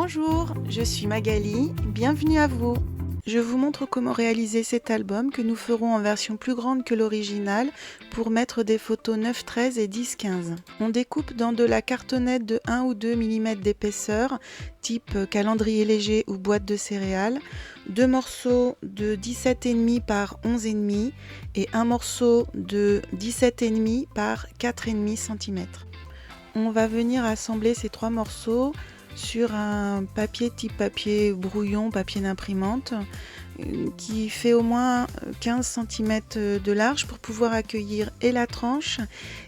Bonjour, je suis Magali, bienvenue à vous. Je vous montre comment réaliser cet album que nous ferons en version plus grande que l'original pour mettre des photos 9-13 et 10-15. On découpe dans de la cartonnette de 1 ou 2 mm d'épaisseur, type calendrier léger ou boîte de céréales, deux morceaux de 17,5 par 11,5 et un morceau de 17,5 par 4,5 cm. On va venir assembler ces trois morceaux sur un papier type papier brouillon, papier d'imprimante, qui fait au moins 15 cm de large pour pouvoir accueillir et la tranche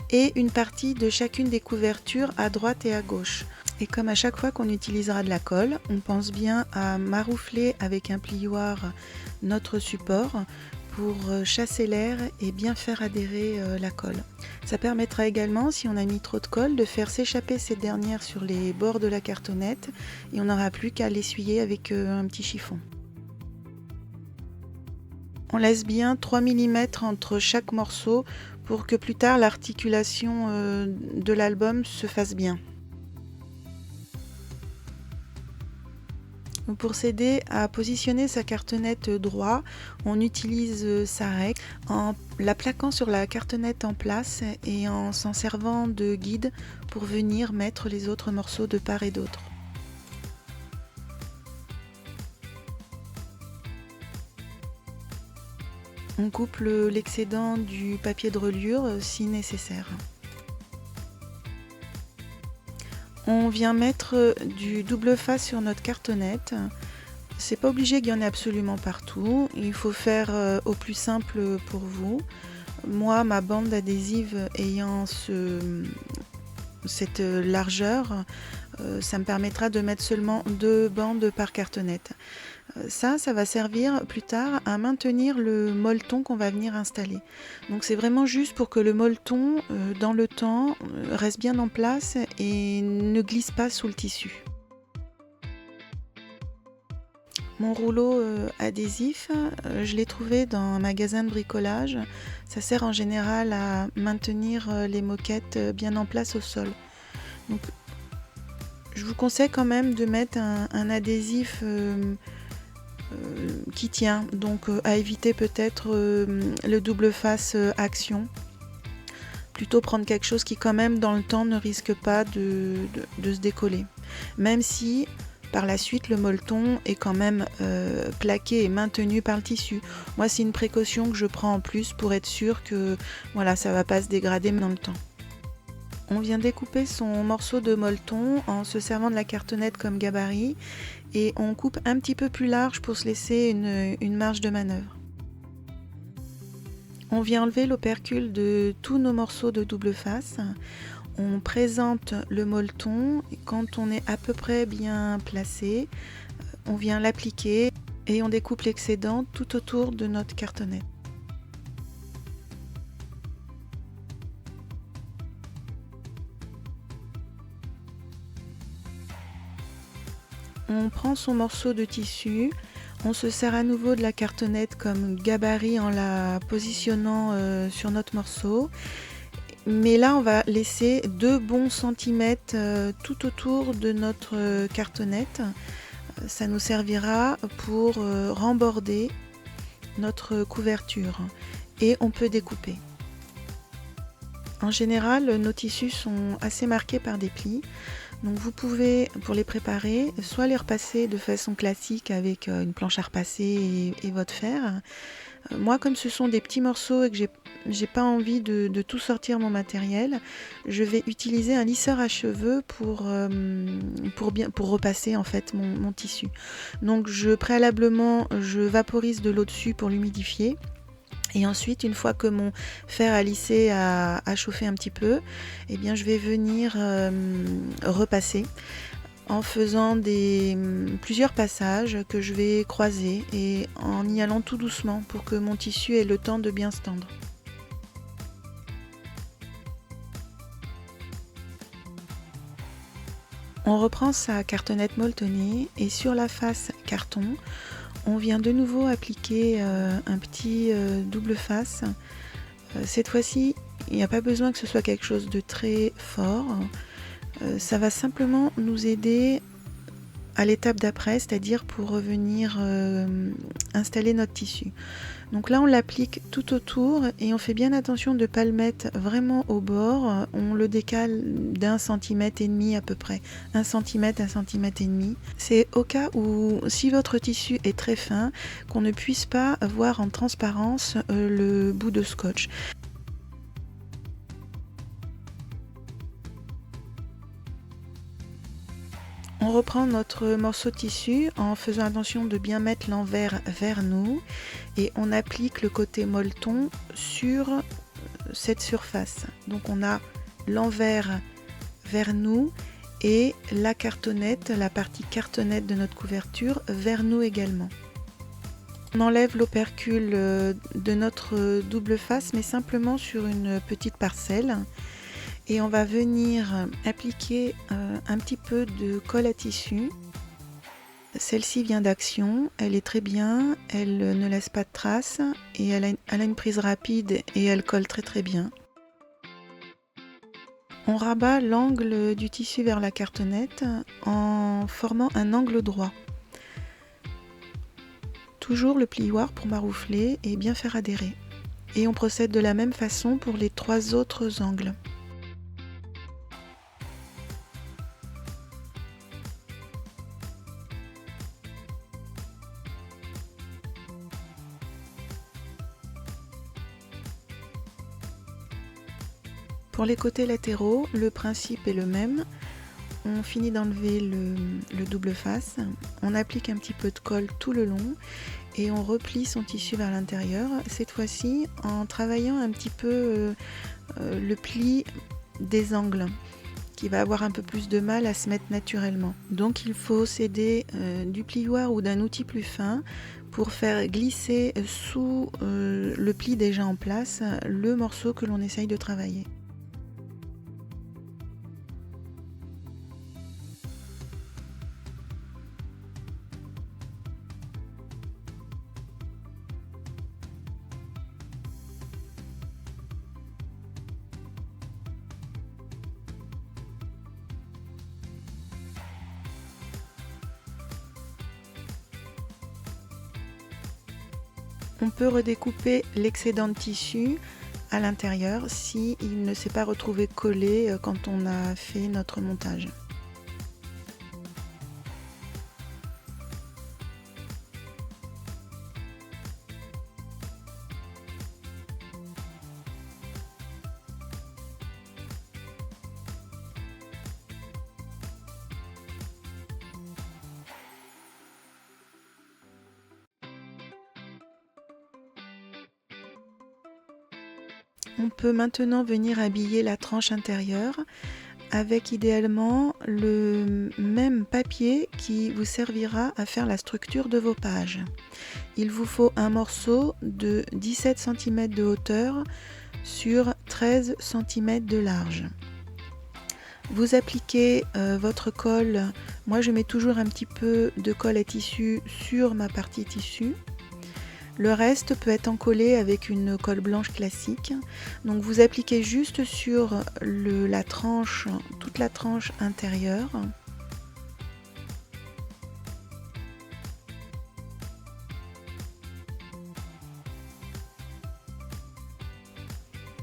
et une partie de chacune des couvertures à droite et à gauche. Et comme à chaque fois qu'on utilisera de la colle, on pense bien à maroufler avec un plioir notre support pour chasser l'air et bien faire adhérer la colle. Ça permettra également, si on a mis trop de colle, de faire s'échapper cette dernière sur les bords de la cartonnette et on n'aura plus qu'à l'essuyer avec un petit chiffon. On laisse bien 3 mm entre chaque morceau pour que plus tard l'articulation de l'album se fasse bien. Pour s'aider à positionner sa cartonnette droit, on utilise sa règle en la plaquant sur la cartonnette en place et en s'en servant de guide pour venir mettre les autres morceaux de part et d'autre. On coupe l'excédent du papier de reliure si nécessaire. On vient mettre du double face sur notre cartonnette. C'est pas obligé qu'il y en ait absolument partout. Il faut faire au plus simple pour vous. Moi, ma bande adhésive ayant cette largeur, ça me permettra de mettre seulement 2 bandes par cartonnette. Ça va servir plus tard à maintenir le molleton qu'on va venir installer. Donc c'est vraiment juste pour que le molleton, dans le temps, reste bien en place et ne glisse pas sous le tissu. Mon rouleau adhésif, je l'ai trouvé dans un magasin de bricolage. Ça sert en général à maintenir les moquettes bien en place au sol. Donc, je vous conseille quand même de mettre un adhésif qui tient, donc à éviter peut-être le double face action. Plutôt prendre quelque chose qui quand même dans le temps ne risque pas de se décoller. Même si par la suite le molleton est quand même plaqué et maintenu par le tissu. Moi c'est une précaution que je prends en plus pour être sûr que voilà, ça ne va pas se dégrader dans le temps. On vient découper son morceau de molleton en se servant de la cartonnette comme gabarit et on coupe un petit peu plus large pour se laisser une marge de manœuvre. On vient enlever l'opercule de tous nos morceaux de double face. On présente le molleton et quand on est à peu près bien placé, on vient l'appliquer et on découpe l'excédent tout autour de notre cartonnette. On prend son morceau de tissu, on se sert à nouveau de la cartonnette comme gabarit en la positionnant sur notre morceau. Mais là, on va laisser 2 bons centimètres tout autour de notre cartonnette. Ça nous servira pour remborder notre couverture et on peut découper. En général, nos tissus sont assez marqués par des plis. Donc vous pouvez, pour les préparer, soit les repasser de façon classique avec une planche à repasser et votre fer. Moi, comme ce sont des petits morceaux et que j'ai pas envie de tout sortir mon matériel, je vais utiliser un lisseur à cheveux pour repasser en fait mon tissu. Donc préalablement, je vaporise de l'eau dessus pour l'humidifier. Et ensuite, une fois que mon fer à lisser a chauffé un petit peu, eh bien, je vais venir repasser en faisant plusieurs passages que je vais croiser et en y allant tout doucement pour que mon tissu ait le temps de bien se tendre. On reprend sa cartonnette molletonnée et sur la face carton, on vient de nouveau appliquer un petit double face. Cette fois-ci, il n'y a pas besoin que ce soit quelque chose de très fort. Ça va simplement nous aider à l'étape d'après, c'est-à-dire pour revenir installer notre tissu. Donc là on l'applique tout autour et on fait bien attention de ne pas le mettre vraiment au bord, on le décale d'1,5 cm à peu près, 1 cm, 1,5 cm. C'est au cas où si votre tissu est très fin, qu'on ne puisse pas voir en transparence le bout de scotch. On reprend notre morceau de tissu en faisant attention de bien mettre l'envers vers nous et on applique le côté molleton sur cette surface. Donc on a l'envers vers nous et la cartonnette, la partie cartonnette de notre couverture vers nous également. On enlève l'opercule de notre double face mais simplement sur une petite parcelle. Et on va venir appliquer un petit peu de colle à tissu. Celle-ci vient d'Action, elle est très bien, elle ne laisse pas de traces et elle a une prise rapide et elle colle très très bien. On rabat l'angle du tissu vers la cartonnette en formant un angle droit. Toujours le plioir pour maroufler et bien faire adhérer. Et on procède de la même façon pour les 3 autres angles. Pour les côtés latéraux, le principe est le même. On finit d'enlever le double face, on applique un petit peu de colle tout le long et on replie son tissu vers l'intérieur, cette fois-ci en travaillant un petit peu le pli des angles qui va avoir un peu plus de mal à se mettre naturellement. Donc il faut s'aider du plioir ou d'un outil plus fin pour faire glisser sous le pli déjà en place le morceau que l'on essaye de travailler. On peut redécouper l'excédent de tissu à l'intérieur si il ne s'est pas retrouvé collé quand on a fait notre montage. On peut maintenant venir habiller la tranche intérieure avec idéalement le même papier qui vous servira à faire la structure de vos pages. Il vous faut un morceau de 17 cm de hauteur sur 13 cm de large. Vous appliquez votre colle, moi je mets toujours un petit peu de colle à tissu sur ma partie tissu. Le reste peut être encollé avec une colle blanche classique. Donc vous appliquez juste sur la tranche, toute la tranche intérieure.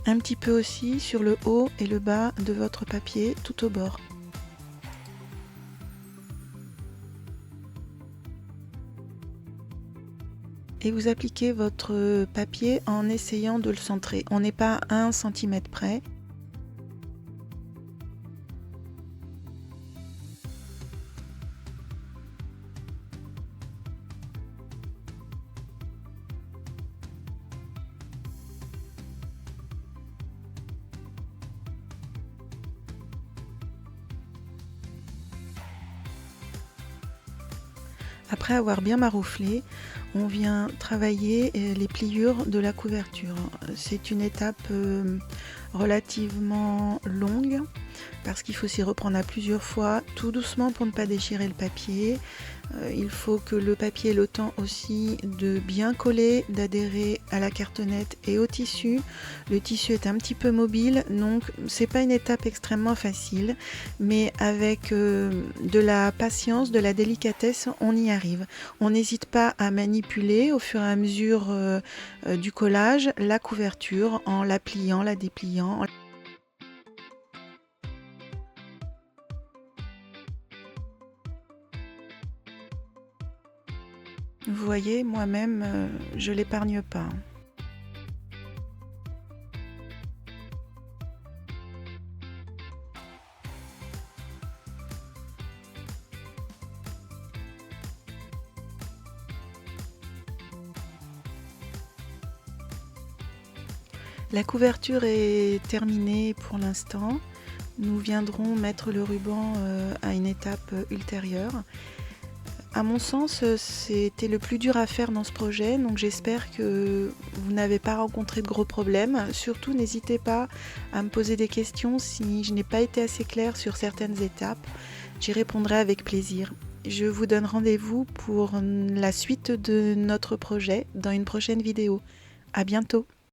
Un petit peu aussi sur le haut et le bas de votre papier tout au bord. Et vous appliquez votre papier en essayant de le centrer. On n'est pas à 1 cm près. Après avoir bien marouflé, on vient travailler les pliures de la couverture. C'est une étape relativement longue. parce qu'il faut s'y reprendre à plusieurs fois, tout doucement pour ne pas déchirer le papier. Il faut que le papier ait le temps aussi de bien coller, d'adhérer à la cartonnette et au tissu. Le tissu est un petit peu mobile, donc c'est pas une étape extrêmement facile, mais avec de la patience, de la délicatesse, on y arrive. On n'hésite pas à manipuler au fur et à mesure du collage la couverture en la pliant, la dépliant. Vous voyez, moi-même, je l'épargne pas. La couverture est terminée pour l'instant. Nous viendrons mettre le ruban à une étape ultérieure. À mon sens, c'était le plus dur à faire dans ce projet, donc j'espère que vous n'avez pas rencontré de gros problèmes. Surtout, n'hésitez pas à me poser des questions si je n'ai pas été assez claire sur certaines étapes. J'y répondrai avec plaisir. Je vous donne rendez-vous pour la suite de notre projet dans une prochaine vidéo. À bientôt!